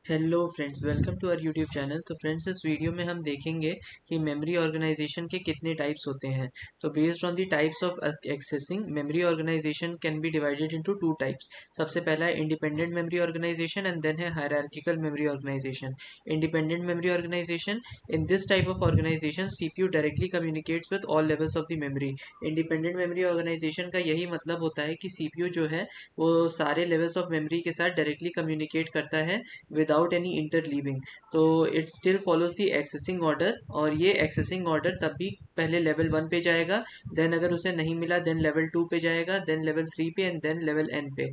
Hello friends, welcome to our YouTube channel. तो friends, इस video में हम देखेंगे कि मेमोरी ऑर्गेनाइजेशन के कितने टाइप्स होते हैं। तो based on the types of accessing, memory organization can be divided into two types. सबसे पहला है independent memory organization and then है hierarchical memory organization. Independent memory organization, in this type of organization CPU directly communicates with all levels of the memory. Independent memory organization का यही मतलब होता है कि सीपीयू जो है वो सारे लेवल्स ऑफ मेमोरी के साथ डायरेक्टली कम्युनिकेट करता है विदाउट एनी इंटरलीविंग। तो it still follows the accessing order, और ये एक्सेसिंग ऑर्डर तब भी पहले लेवल 1 पे जाएगा, देन अगर उसे नहीं मिला देन लेवल 2 पे जाएगा, देन लेवल 3 पे एंड देन लेवल n पे।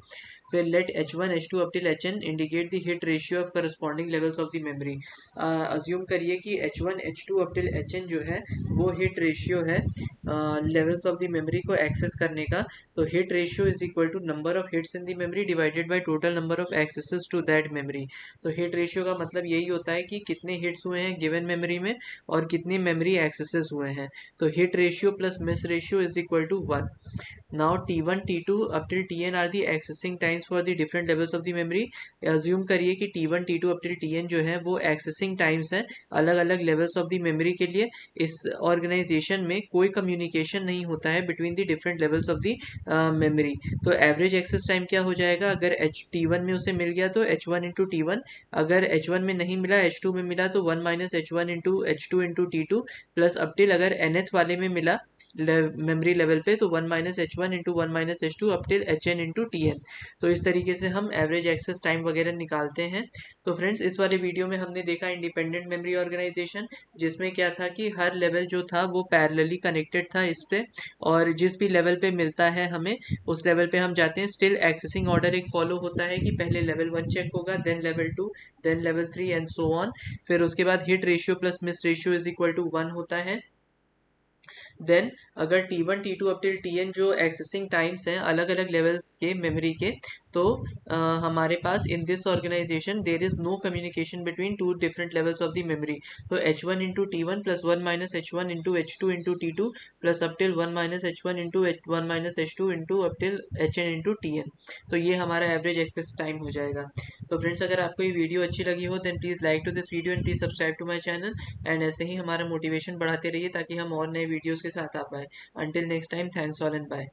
फिर let h1 h2 up till hn indicate the hit ratio of corresponding levels of the memory. Assume करिए कि h1 h2 up till hn जो है वो हिट रेशियो है लेवल्स ऑफ द मेमोरी को access करने का। तो hit ratio is equal to number of hits in the memory divided by total number of accesses to that memory. तो hit ratio का मतलब यही होता है कि कितने हिट्स हुए हैं गिवन मेमोरी में और कितनी मेमोरी एक्सेसेस हुए हैं। तो hit ratio plus miss ratio is equal to 1। Now T1, T2 up till Tn are the accessing times for the different levels of the memory. Assume करिए कि T1, T2 up till Tn जो है वो accessing times हैं अलग अलग levels of the memory के लिए। इस organization में कोई communication नहीं होता है between the different levels of the memory। तो average access time क्या हो जाएगा? अगर T1 में उसे मिल गया तो H1 into T1, अगर H1 में नहीं मिला H2 में मिला तो 1 minus H1 into H2 into T2 plus up till अगर nth वाले में मिला मेमोरी लेवल पे तो 1 minus H one into one minus H two up till H N into T N. तो इस तरीके से हम एवरेज एक्सेस टाइम वगैरह निकालते हैं। तो फ्रेंड्स, इस वाले वीडियो में हमने देखा इंडिपेंडेंट मेमोरी ऑर्गेनाइजेशन, जिसमें क्या था कि हर लेवल जो था वो पैरेलली कनेक्टेड था इस पे, और जिस भी लेवल पे मिलता है हमें उस लेवल पे हम जाते हैं। स्टिल एक्सेसिंग ऑर्डर एक फॉलो होता है कि पहले लेवल 1 चेक होगा, then level 2, then level 3 and so on. फिर उसके बाद hit ratio plus miss ratio is equal to 1 होता है। देन अगर T1 T2 up till Tn जो एक्सेसिंग टाइम्स हैं अलग अलग लेवल्स के मेमोरी के, तो हमारे पास in this organization there is no communication between two different levels of the memory. तो h1 into T1 plus 1 minus h1 into h2 into T2 plus up till 1 minus h1 into 1 minus h2 into up till hn into Tn। तो ये हमारा average access time हो जाएगा। तो friends, अगर आपको ये वीडियो अच्छी लगी हो then please like to this video and please subscribe to my channel. And ऐसे ही हमारा मोटिवेशन बढ़ाते रहिए ताकि हम और नए वीडियोस के साथ आ पाए। Until next time, thanks all and bye.